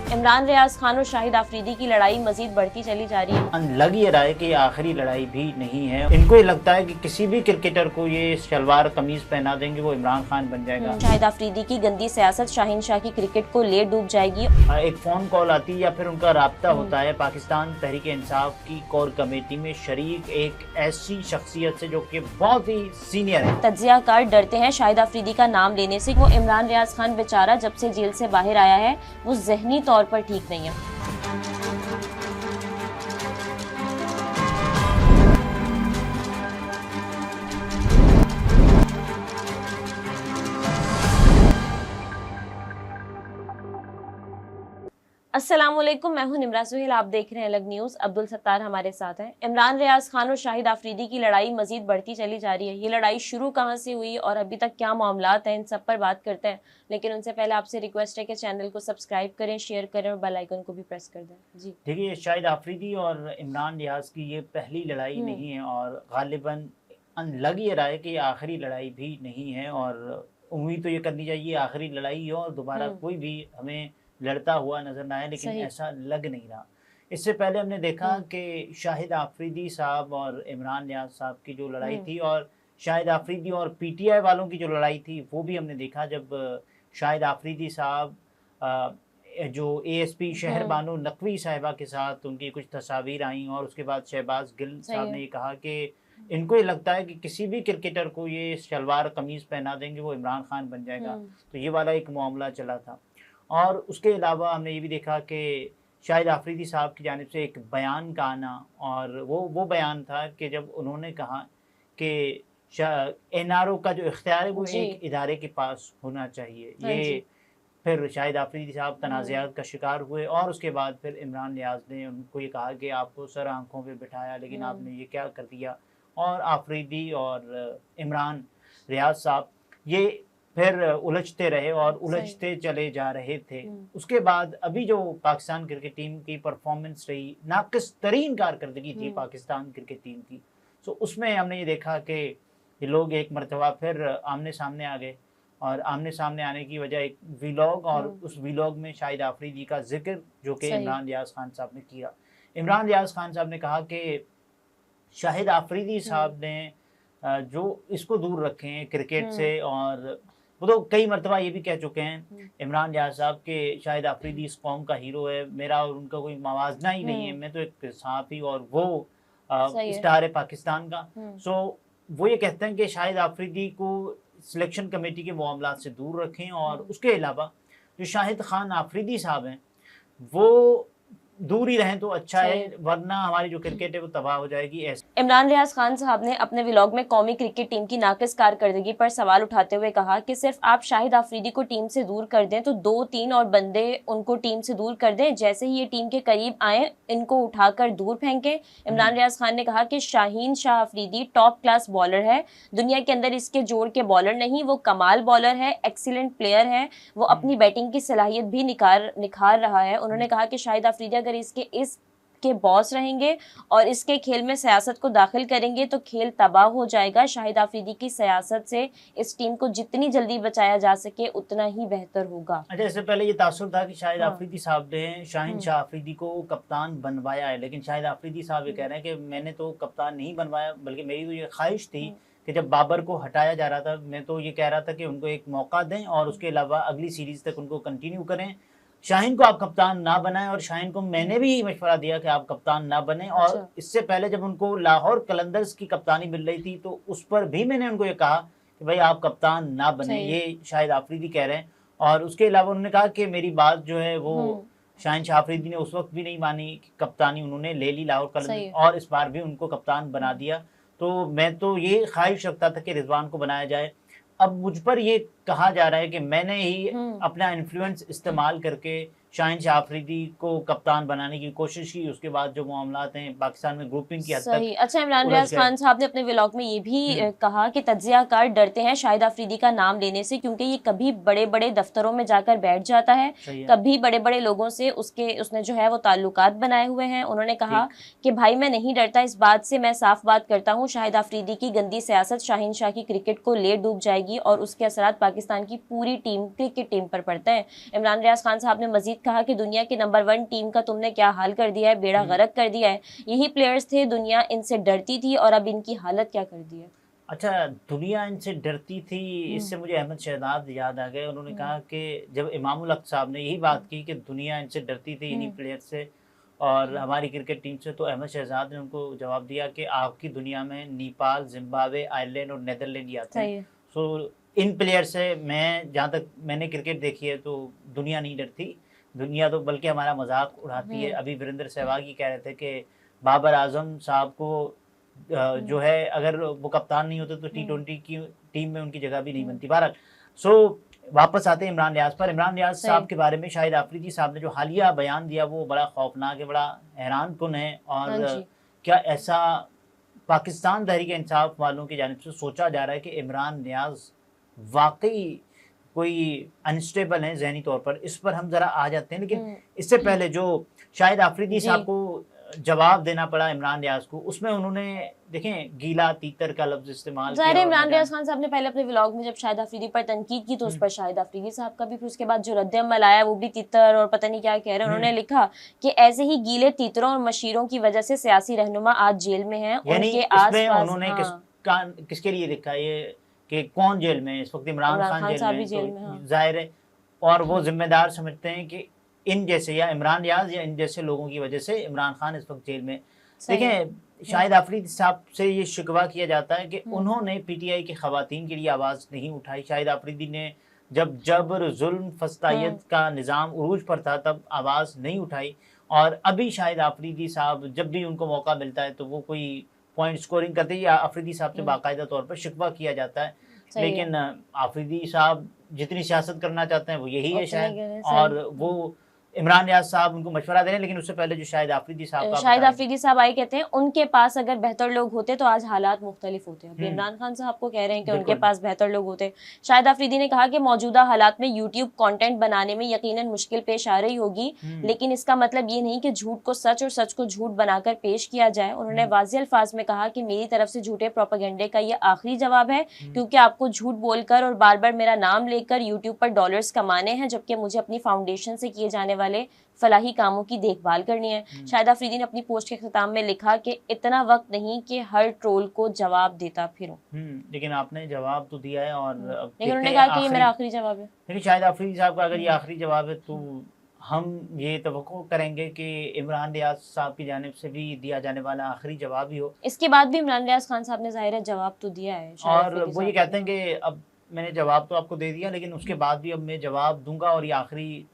इमरान रियाज खान और शाहिद आफरीदी की लड़ाई मजीद बढ़ती चली जा रही है। लग ये रहा है कि आखिरी लड़ाई भी नहीं है। इनको ये लगता है कि किसी भी क्रिकेटर को ये शलवार कमीज पहना देंगे वो इमरान खान बन जाएगा। शाहिद आफरीदी की गंदी सियासत शाहीन शाह की क्रिकेट को ले डूब जाएगी। एक फोन कॉल आती है या फिर उनका राब्ता होता है पाकिस्तान तहरीक इंसाफ की कोर कमेटी में शरीक एक ऐसी शख्सियत से जो कि बहुत ही सीनियर है। तज्जियाकार डरते हैं शाहिद आफरीदी का नाम लेने से। वो इमरान रियाज खान बेचारा जब से जेल से बाहर आया है वो जहनी तौर पर ठीक नहीं है। अस्सलामुअलैकुम, मैं हूं निमरा सुहेल, आप देख रहे हैं अलग न्यूज़। अब्दुल सत्तार हमारे साथ हैं। इमरान रियाज खान और शाहिद आफरीदी की लड़ाई मजीद बढ़ती चली जा रही है। ये लड़ाई शुरू कहां से हुई और अभी तक क्या मामलात हैं, इन सब पर बात करते हैं। लेकिन उनसे पहले आपसे रिक्वेस्ट है कि चैनल को सब्सक्राइब करें, शेयर करें और बेल आइकन को भी प्रेस कर दें। जी देखिए, शाहिद आफरीदी और इमरान रियाज की ये पहली लड़ाई नहीं है और गालिबन लग ये रहा है कि ये आखिरी लड़ाई भी नहीं है। और उम्मीद तो ये करनी चाहिए आखिरी लड़ाई हो और दोबारा कोई भी हमें लड़ता हुआ नजर ना आए, लेकिन ऐसा लग नहीं रहा। इससे पहले हमने देखा कि शाहिद आफरीदी साहब और इमरान रियाज साहब की जो लड़ाई थी और शाहिद आफरीदी और पीटीआई वालों की जो लड़ाई थी वो भी हमने देखा। जब शाहिद आफरीदी साहब जो एएसपी शहर बानो नकवी साहिबा के साथ उनकी कुछ तस्वीर आई और उसके बाद शहबाज गिल साहब ने ये कहा कि इनको ये लगता है कि किसी भी क्रिकेटर को ये शलवार कमीज पहना देंगे वो इमरान खान बन जाएगा। तो ये वाला एक मामला चला था। और उसके अलावा हमने ये भी देखा कि शाहिद आफरीदी साहब की जानिब से एक बयान का आना, और वो बयान था कि जब उन्होंने कहा कि एनआरओ का जो इख्तियार है वो एक इदारे के पास होना चाहिए। ये फिर शाहिद आफरीदी साहब तनाज़ात का शिकार हुए और उसके बाद फिर इमरान रियाज ने उनको ये कहा कि आपको सर आंखों पे बिठाया, लेकिन आपने ये क्या कर दिया। और आफरीदी और इमरान रियाज साहब ये फिर उलझते रहे और उलझते चले जा रहे थे। उसके बाद अभी जो पाकिस्तान क्रिकेट टीम की परफॉर्मेंस रही, नाक़िस तरीन कारकर्दगी थी पाकिस्तान क्रिकेट टीम की। तो उसमें हमने ये देखा कि ये लोग एक मरतबा फिर आमने सामने आ गए और आमने सामने आने की वजह एक व्लॉग, और उस व्लॉग में शाहिद आफरीदी का जिक्र जो कि इमरान रियाज खान साहब ने किया। इमरान रियाज खान साहब ने कहा कि शाहिद आफरीदी साहब ने जो इसको दूर रखे हैं क्रिकेट से, और वो तो कई मरतबा ये भी कह चुके हैं इमरान रियाज साहब के शाहिद आफरीदी इस कौम का हीरो है, मेरा और उनका कोई मवाजना ही नहीं है, मैं तो एक सहाफ़ी और वो स्टार है पाकिस्तान का। सो वो ये कहते हैं कि शाहिद आफरीदी को सिलेक्शन कमेटी के मामलात से दूर रखें, और उसके अलावा जो शाहिद खान आफरीदी साहब हैं वो दूर ही रहें तो अच्छा है, वरना हमारी जो क्रिकेट है वो तबाह हो जाएगी। ऐसे इमरान रियाज खान साहब ने अपने व्लॉग में कौमी क्रिकेट टीम की नाक़िस कारकर्दगी पर सवाल उठाते हुए कहा कि सिर्फ आप शाहिद आफरीदी को टीम से दूर कर दें तो 2-3 और बंदे उनको टीम से दूर कर दें, जैसे ही ये टीम के करीब आए इनको उठाकर दूर फेंकें। इमरान रियाज खान ने कहा कि Shaheen Shah Afridi top class bowler है, दुनिया के अंदर इसके जोड़ के बॉलर नहीं, वो कमाल बॉलर है, एक्सीलेंट प्लेयर है, वो अपनी बैटिंग की सलाहियत भी निखार रहा है। उन्होंने कहा कि शाहिद आफरीदी अगर इसके बॉस रहेंगे और इसके खेल में सियासत को दाखिल करेंगे तो खेल तबाह हो जाएगा। शाहिद आफरीदी की सियासत से इस टीम को जितनी जल्दी बचाया जा सके उतना ही बेहतर होगा। अच्छा, इससे पहले ये तासुर था कि शाहिद आफरीदी साहब ने शाहीन शाह आफरीदी को कप्तान बनवाया है, लेकिन शाहिद आफरीदी साहब ये कह रहे हैं कि मैंने तो कप्तान नहीं बनवाया, बल्कि मेरी तो ये ख्वाहिश थी कि जब बाबर को हटाया जा रहा था मैं तो ये कह रहा था कि उनको एक मौका दें और उसके अलावा अगली सीरीज तक उनको कंटिन्यू करें। शाहीन को आप कप्तान ना बनाएं, और शाहीन को मैंने भी मशवरा दिया कि आप कप्तान ना बने। और इससे पहले जब उनको लाहौर कलंदर्स की कप्तानी मिल रही थी तो उस पर भी मैंने उनको ये कहा कि भाई आप कप्तान ना बने, ये शाहिद आफरीदी कह रहे हैं। और उसके अलावा उन्होंने कहा कि मेरी बात जो है वो शाहीन शाह आफरीदी ने उस वक्त भी नहीं मानी, कप्तानी उन्होंने ले ली लाहौर कलंदर्स और इस बार भी उनको कप्तान बना दिया। तो मैं तो ये ख्वाहिश रखता था कि रिजवान को बनाया जाए। अब मुझ पर ये कहा जा रहा है कि मैंने ही अपना इन्फ्लुएंस इस्तेमाल करके शाहीन शाह आफरीदी को कप्तान बनाने की कोशिश की। उसके बाद जो मामलात हैं पाकिस्तान में ग्रुपिंग की हद तक। अच्छा, इमरान रियाज खान साहब ने अपने व्लॉग में ये भी कहा कि तज्जियाकार डरते हैं शाहिद आफरीदी का नाम लेने से, क्योंकि ये कभी बड़े बड़े दफ्तरों में जाकर बैठ जाता है, कभी बड़े बड़े लोगों से उसने जो है वो ताल्लुकात बनाए हुए हैं। उन्होंने कहा कि भाई मैं नहीं डरता, इस बात से मैं साफ बात करता हूँ, शाहिद आफरीदी की गंदी सियासत शाहीन शाह की क्रिकेट को ले डूब जाएगी और उसके असरात पाकिस्तान की पूरी टीम क्रिकेट टीम पर पड़ते हैं। इमरान रियाज खान साहब ने मजीद कहा कि दुनिया की नंबर 1 टीम का तुमने क्या हाल कर दिया है, बेड़ा गर्क कर दिया है। यही प्लेयर्स थे, दुनिया इनसे डरती थी और अब इनकी हालत क्या कर दी है। अच्छा, दुनिया इनसे डरती थी, इससे मुझे अहमद शहजाद याद आ गए। उन्होंने कहा कि जब इमामुल हक साहब ने यही बात की कि दुनिया इनसे डरती थी इन्हीं प्लेयर से और हमारी क्रिकेट टीम से, तो अहमद शहजाद ने उनको जवाब दिया कि आपकी दुनिया में नेपाल, जिम्बाब्वे, आयरलैंड और नीदरलैंड ही आते हैं। सो इन प्लेयर से मैं, जहाँ तक मैंने क्रिकेट देखी है, तो दुनिया नहीं डरती। दुनिया तो बल्कि हमारा मजाक उड़ाती है। अभी वीरेंद्र सहवाग ही कह रहे थे कि बाबर आजम साहब को जो है, अगर वो कप्तान नहीं होते तो T20 की टीम में उनकी जगह भी नहीं बनती। बहरहाल, सो वापस आते हैं इमरान रियाज पर। इमरान रियाज साहब के बारे में शाहिद आफरीदी साहब ने जो हालिया बयान दिया वो बड़ा खौफनाक है, बड़ा हैरान कुन है। और क्या ऐसा पाकिस्तान तहरीक इंसाफ वालों की जानिब से सोचा जा रहा है कि इमरान रियाज वाकई कोई अनस्टेबल है जहनी तौर पर? इस पर हम जरा आ जाते हैं, लेकिन इससे पहले जो शाहिद आफरीदी साहब को जवाब देना पड़ा इमरान रियाज को, उसमें उन्होंने देखें गीला तीतर का लफ्ज इस्तेमाल किया। इमरान रियाज खान साहब ने पहले अपने व्लॉग में जब शाहिद आफरीदी पर तनकीद की तो उस पर शाहिद आफरीदी साहब का भी फिर उसके बाद जो रद्द-ए-अमल आया वो भी तीतर और पता नहीं क्या कह रहे हैं। उन्होंने लिखा कि ऐसे ही गीले तीतरों और मशीरों की वजह से सियासी रहनुमा आज जेल में हैं। उनके आस-पास उन्होंने किसके लिए लिखा ये कि कौन जेल में है इस वक्त? इमरान खान जेल में, जाहिर है। और वो जिम्मेदार समझते हैं कि इन जैसे या इमरान रियाज या इन जैसे लोगों की वजह से इमरान खान इस वक्त जेल में। देखें, शाहिद आफरीदी साहब से ये शिकवा किया जाता है कि उन्होंने पीटीआई की खवातीन के लिए आवाज़ नहीं उठाई। शाहिद आफरीदी ने जब जबर, जुल्म, फस्तायत का निज़ाम उरूज पर था तब आवाज़ नहीं उठाई। और अभी शाहिद आफरीदी साहब जब भी उनको मौका मिलता है तो वो कोई पॉइंट स्कोरिंग करते हैं या आफरीदी साहब से बाकायदा तौर पर शिकवा किया जाता है। लेकिन आफरीदी साहब जितनी सियासत करना चाहते हैं वो यही है शायद, और वो इमरान रियाज साहब उनको मशवरा दे रहे हैं। लेकिन उससे पहले जो शाहिद आफरीदी साहब आई कहते हैं उनके पास अगर बेहतर लोग होते तो आज हालात मुख्तलिफ होते हैं। इमरान खान साहब को कह रहे हैं कि उनके पास बेहतर लोग होते। शाहिद आफरीदी ने कहा कि मौजूदा हालात में यूट्यूब कंटेंट बनाने में यकीनन मुश्किल पेश आ रही होगी, लेकिन इसका मतलब ये नहीं कि झूठ को सच और सच को झूठ बनाकर पेश किया जाए। उन्होंने वाज़ेह अल्फाज में कहा कि मेरी तरफ से झूठे प्रोपेगेंडे का ये आखिरी जवाब है, क्योंकि आपको झूठ बोलकर और बार बार मेरा नाम लेकर यूट्यूब पर डॉलर्स कमाने हैं, जबकि मुझे अपनी फाउंडेशन से किए जाने वाले फलाही कामों की देखभाल करनी है। शाहिद आफरीदी ने अपनी पोस्ट के खिताब में लिखा कि इतना वक्त नहीं कि हर ट्रोल को जवाब देता फिरूं। लेकिन आपने जवाब तो दिया है और लेकिन उन्होंने कहा कि ये मेरा आखिरी जवाब है। लेकिन शाहिद आफरीदी साहब का अगर ये आखिरी जवाब है तो हम ये तवक्को करेंगे कि इमरान रियाज साहब की जानिब से भी दिया जाने वाला आखिरी जवाब ही हो। इसके बाद भी इमरान रियाज खान साहब ने जाहिर है जवाब तो दिया है और वो ये कहते हैं कि अब मैंने जवाब तो आपको दे दिया, लेकिन उसके बाद भी अब मैं जवाब दूंगा और ये आखिरी,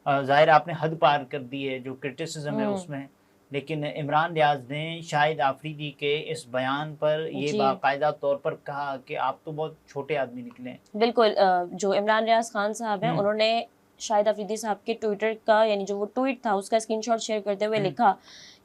ज़ाहिर आपने हद पार कर दी है जो क्रिटिसिज्म है उसमें। लेकिन इमरान रियाज ने शाहिद आफरीदी के इस बयान पर ये बाकायदा तौर पर कहा कि आप तो बहुत छोटे आदमी निकले। बिल्कुल, जो इमरान रियाज खान साहब हैं उन्होंने शाहिद आफरीदी साहब के ट्विटर का, यानी जो वो ट्वीट था उसका स्क्रीनशॉट शेयर करते हुए लिखा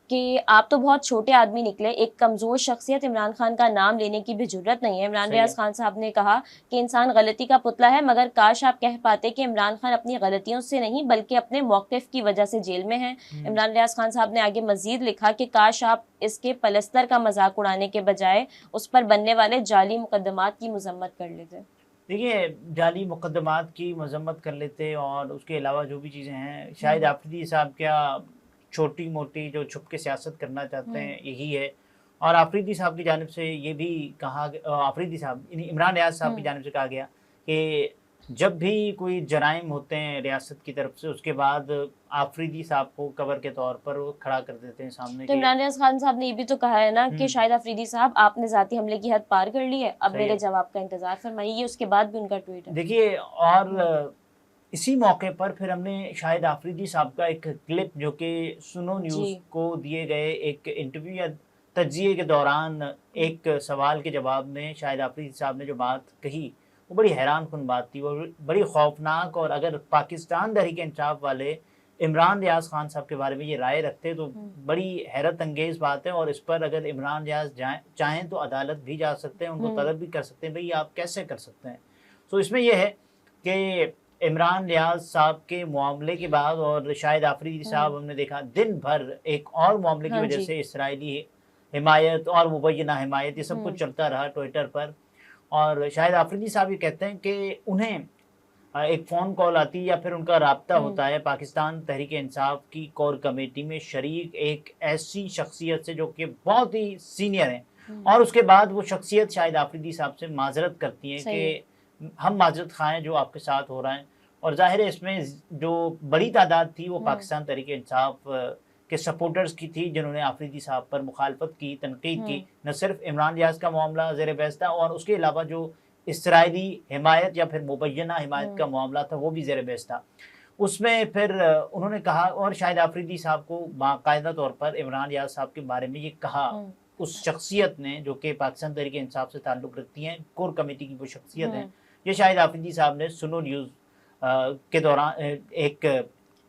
कि आप तो बहुत छोटे आदमी निकले, एक कमज़ोर शख्सियत इमरान खान का नाम लेने की भी जरूरत नहीं है। इमरान रियाज खान साहब ने कहा कि इंसान गलती का पुतला है, मगर काश आप कह पाते कि इमरान खान अपनी गलतियों से नहीं बल्कि अपने मौक़िफ़ की वजह से जेल में हैं। इमरान रियाज खान साहब ने आगे मजीद लिखा कि काश आप इसके पलस्तर का मजाक उड़ाने के बजाय उस पर बनने वाले जाली मुकदमात की मजम्मत कर लेते। देखिए, जाली मुकदमात की मजम्मत कर लेते और उसके अलावा जो भी चीज़ें हैं, शाहिद आफरीदी साहब क्या छोटी मोटी जो छुप के सियासत करना चाहते हैं यही है। और आफरीदी साहब की जानिब से ये भी कहा, आफरीदी साहब इमरान रियाज साहब की जानिब से कहा गया कि जब भी कोई जराइम होते हैं रियासत की तरफ से, उसके बाद आफरीदी साहब को कवर के तौर पर वो खड़ा कर देते हैं सामने। तो इमरान रियाज खान साहब ने ये भी तो कहा है ना कि शाहिद आफरीदी साहब आपने जाती हमले की हद पार कर ली है, अब मेरे जवाब का इंतजार फरमाइए। उसके बाद भी उनका ट्वीट है। देखिए, और इसी मौके पर फिर हमने शाहिद आफरीदी साहब का एक क्लिप जो कि सुनो न्यूज़ को दिए गए एक इंटरव्यू या तज्जिए के दौरान एक सवाल के जवाब में शाहिद आफरीदी साहब ने जो बात कही वो बड़ी हैरान कुन बात थी और बड़ी खौफनाक। और अगर पाकिस्तान तहरीक इंसाफ वाले इमरान रियाज खान साहब के बारे में ये राय रखते तो बड़ी हैरत अंगेज़ बात है। और इस पर अगर इमरान रियाज चाहें तो अदालत भी जा सकते हैं, उनको तलब भी कर सकते हैं, भाई आप कैसे कर सकते हैं। तो इसमें यह है कि इमरान रियाज साहब के मामले के बाद और शाहिद आफरीदी साहब हमने देखा दिन भर एक और मामले की वजह से इसराइली हिमायत और मुबैना हिमायत ये सब कुछ चलता रहा ट्विटर पर। और शाहिद आफरीदी साहब ये कहते हैं कि उन्हें एक फ़ोन कॉल आती है या फिर उनका राब्ता हम्म। होता है पाकिस्तान तहरीक इंसाफ की कोर कमेटी में शरीक एक ऐसी शख्सियत से जो कि बहुत ही सीनियर हैं, और उसके बाद वो शख्सियत शाहिद आफरीदी साहब से माजरत करती हैं सही है। कि हम माजरत खाएँ जो आपके साथ हो रहा है। और ज़ाहिर है इसमें जो बड़ी तादाद थी वो पाकिस्तान तहरीक इंसाफ के सपोर्टर्स की थी, जिन्होंने आफरीदी साहब पर मुखालफत की, तनकीद की। न सिर्फ इमरान रियाज का मामला ज़ेर बहस था, और उसके अलावा जो इसराइली हिमायत या फिर मुबैना हिमायत का मामला था वो भी ज़ेर बहस था। उसमें फिर उन्होंने कहा, और शाहिद आफरीदी साहब को बाकायदा तौर पर इमरान रियाज साहब के बारे में ये कहा उस शख्सियत ने जो कि पाकिस्तान तहरीक इंसाफ से ताल्लुक़ रखती हैं, कोर कमेटी की वो शख्सियत हैं। ये शाहिद आफरीदी साहब ने सुनो न्यूज़ के दौरान एक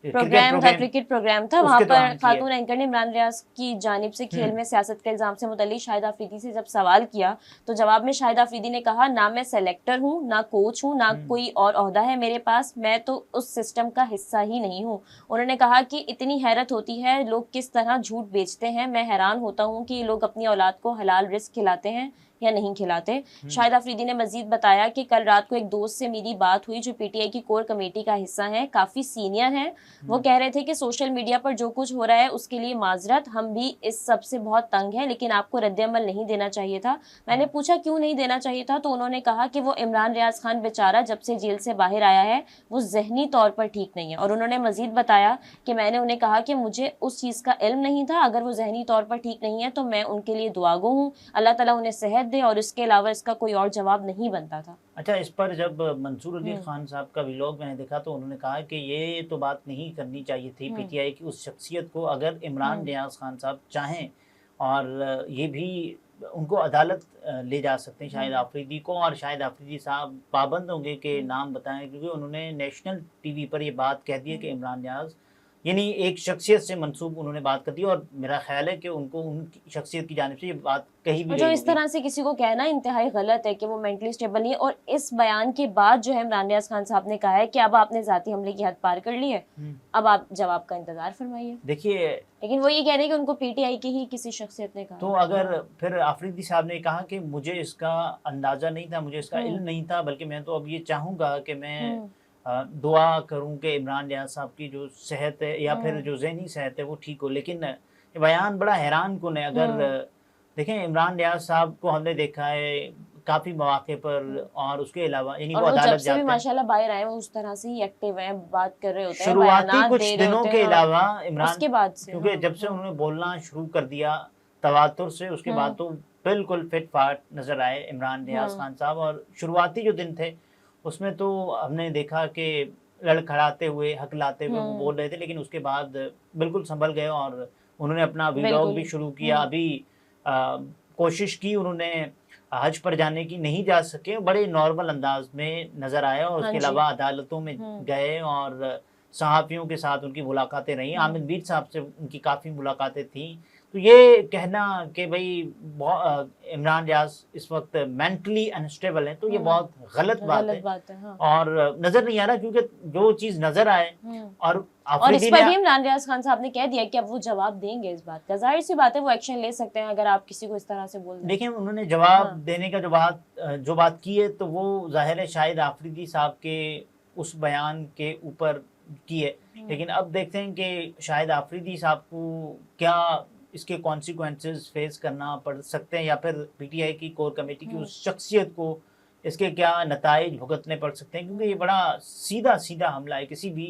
क्रिकेट प्रोग्राम था, वहाँ उसके पर दौरान की है। खातून एंकर ने इमरान रियाज की जानिब से खेल में सियासत के इल्जाम से मुतल्लिक शाहिद आफरीदी से जब सवाल किया, तो जवाब में शाहिद आफरीदी ने कहा, ना मैं सेलेक्टर हूँ, ना कोच हूँ, ना कोई और ओहदा है मेरे पास, मैं तो उस सिस्टम का हिस्सा ही नहीं हूँ। उन्होंने कहा कि इतनी हैरत होती है लोग किस तरह झूठ बेचते हैं, मैं हैरान होता हूँ कि लोग अपनी औलाद को हलाल रिस्क खिलाते हैं या नहीं खिलाते। शाहिद आफरीदी ने मजीद बताया कि कल रात को एक दोस्त से मेरी बात हुई जो पीटीआई की कोर कमेटी का हिस्सा है, काफ़ी सीनियर हैं। वो कह रहे थे कि सोशल मीडिया पर जो कुछ हो रहा है उसके लिए माजरत, हम भी इस सब से बहुत तंग हैं, लेकिन आपको रद्द-ए-अमल नहीं देना चाहिए था। मैंने पूछा क्यों नहीं देना चाहिए था, तो उन्होंने कहा कि वो इमरान रियाज खान बेचारा जब से जेल से बाहर आया है वो जहनी तौर पर ठीक नहीं है। और उन्होंने मजीद बताया कि मैंने उन्हें कहा कि मुझे उस चीज़ का इल्म नहीं था, अगर वो जहनी तौर पर ठीक नहीं है तो मैं उनके लिए दुआगो हूँ, अल्लाह ताला उन्हें सेहत दे, और इसके अलावा इसका कोई और जवाब नहीं बनता था। अच्छा, इस पर जब मंसूर अली खान साहब का व्लॉग मैंने देखा तो उन्होंने कहा कि ये तो बात नहीं करनी चाहिए थी पीटीआई की उस शख्सियत को, अगर इमरान रियाज खान साहब चाहें और ये भी उनको अदालत ले जा सकते हैं शाहिद आफरीदी को, और शाहिद आफरीदी साहब पाबंद होंगे कि नाम बताएं, क्योंकि उन्होंने नेशनल टीवी पर ये बात कह दी है कि इमरान रियाज यानी एक शख्सियत से मंसूब उन्होंने बात कर दी, और मेरा ख्याल है कि उनको उनकी शख्सियत की जानिब से ये बात कही भी और जो गई इस होगी। तरह से किसी को कहना इंतहाई गलत है कि वो मेंटली स्टेबल नहीं है। और इस बयान के बाद जो है इमरान रियाज खान साहब ने कहा है कि अब आपने जाती हमले की हद पार कर ली है, अब आप जवाब का इंतजार फरमाइए। देखिए, लेकिन वो ये कह रहे हैं कि उनको पीटीआई की ही किसी शख्सियत ने कहा। तो अगर फिर आफरीदी साहब ने कहा कि मुझे इसका अंदाज़ा नहीं था, मुझे इसका इल्म नहीं था, बल्कि मैं तो अब ये चाहूँगा कि मैं दुआ करूँ कि इमरान रियाज साहब की जो सेहत है या फिर जो ज़हनी सेहत है वो ठीक हो। लेकिन ये बयान बड़ा हैरान कुन है। अगर देखें, इमरान रियाज साहब को हमने देखा है काफ़ी मौके पर, और उसके अलावा यानी वो जब अदालत से जाते भी हैं, माशाल्लाह बाहर आए वो उस तरह से ही एक्टिव हैं, बात कर रहे होते हैं, शुरुआती बयानात कुछ दे रहे दिनों होते के हैं। अलावा इमरान, उसके बाद से क्योंकि जब से उन्होंने बोलना शुरू कर दिया तवातुर से, उसके बाद तो बिल्कुल फिट फाट नजर आए इमरान रियाज खान साहब। और शुरुआती जो दिन थे उसमें तो हमने देखा कि लड़खड़ाते हुए, हकलाते हुए वो बोल रहे थे, लेकिन उसके बाद बिल्कुल संभल गए और उन्होंने अपना व्लॉग भी शुरू किया। अभी कोशिश की उन्होंने हज पर जाने की, नहीं जा सके, बड़े नॉर्मल अंदाज में नज़र आया, और उसके अलावा अदालतों में गए और सहाफ़ियों के साथ उनकी मुलाकातें रहीं। आमिर बीर साहब से उनकी काफ़ी मुलाकातें थीं। तो ये कहना कि भाई इमरान रियाज इस वक्त मेंटली अनस्टेबल हैं, तो ये बहुत गलत बात है। हाँ। और नज़र नहीं आ रहा, क्योंकि जो चीज़ नज़र आए, और इस पर भी इमरान रियाज खान साहब ने कह दिया कि अब वो जवाब देंगे इस बात का। जाहिर सी बात है वो एक्शन ले सकते हैं अगर आप किसी को इस तरह से बोल दें। देखिए, उन्होंने जवाब देने का जो बात की है, तो वो ज़ाहिर है शाहिद आफरीदी साहब के उस बयान के ऊपर की है। लेकिन अब देखते हैं कि शाहिद आफरीदी साहब को क्या इसके कॉन्सिक्वेंसेस फेस करना पड़ सकते हैं, या फिर पीटीआई की कोर कमेटी की उस शख्सियत को इसके क्या नताइज भुगतने पड़ सकते हैं, क्योंकि ये बड़ा सीधा सीधा हमला है किसी भी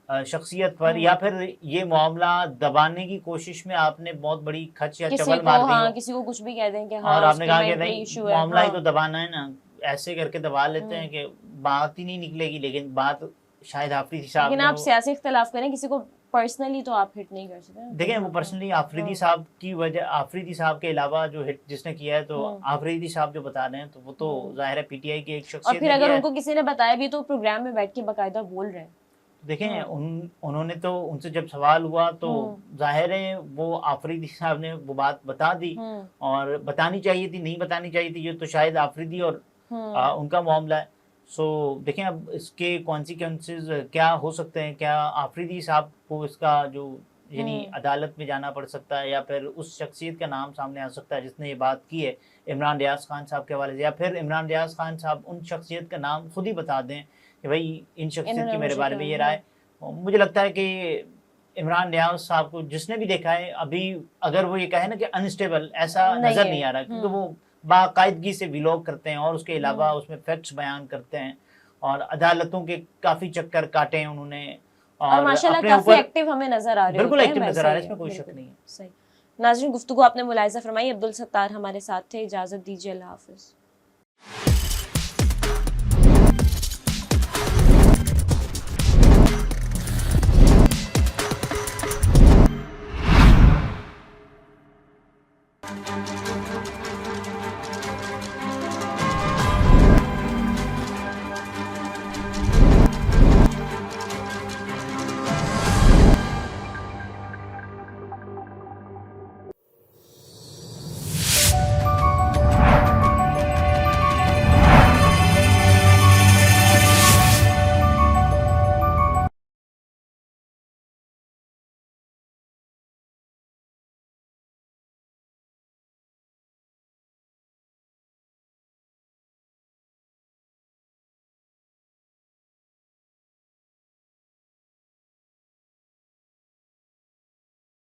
शख्सियत पर, या फिर ये मामला दबाने की कोशिश में आपने बहुत बड़ी खच या चवल मार दी हो, किसी को कुछ भी कह दें कि और आपने कहा कि नहीं मामला ही तो दबाना है ना, ऐसे करके दबा लेते हैं कि बात ही नहीं निकलेगी। लेकिन बात शायद आफरीदी साहब, लेकिन आप सियासी इख्तिलाफ करें, किसी को पर्सनली तो आप हिट नहीं कर सकते। देखें, वो पर्सनली आफरीदी साहब की वजह, आफरीदी साहब के अलावा जो हिट जिसने किया है, तो आफरीदी साहब जो बता रहे हैं, तो वो तो जाहिर है पीटीआई की एक शख्सियत। और फिर अगर उनको किसी ने बताया भी तो प्रोग्राम में बैठ के बाकायदा बोल रहे हैं। देखें, उन्होंने तो उनसे जब सवाल हुआ तो जाहिर है वो आफरीदी साहब ने वो बात बता दी, और बतानी चाहिए थी, नहीं बतानी चाहिए थी, ये तो शायद आफरीदी और उनका मामला है। सो देखें, अब इसके कॉन्सिक्वेंसेस क्या हो सकते हैं, क्या आफरीदी साहब को इसका जो यानी अदालत में जाना पड़ सकता है, या फिर उस शख्सियत का नाम सामने आ सकता है जिसने ये बात की है इमरान रियाज खान साहब के हवाले से, या फिर इमरान रियाज खान साहब उन शख्सियत का नाम खुद ही बता दें कि भाई इन शख्सियत इन्होंने की मेरे मुझे बारे में कहा, ये राय। और मुझे लगता है कि इमरान नियाज साहब को जिसने भी देखा है अभी, अगर वो ये कहे ना कि अनस्टेबल, ऐसा नहीं नजर है। नहीं आ रहा, क्योंकि वो बाकायदगी से व्लॉग करते हैं और उसके अलावा हम्म। उसमें फैक्ट्स बयान करते हैं और अदालतों के काफ़ी चक्कर काटे हैं उन्होंने और और माशाल्लाह अपने काफी ऊपर एक्टिव हमें नजर आ रहे बिल्कुल होते हैं। एक्टिव नजर आ रहा है, सही इसमें कोई शक बिल्कुल नहीं है। सही। नाज़रीन, गुफ्तगू आपने मुलाहिज़ा फरमाई। अब्दुल सत्तार हमारे साथ थे। इजाजत दीजिए, अल्लाह हाफिज।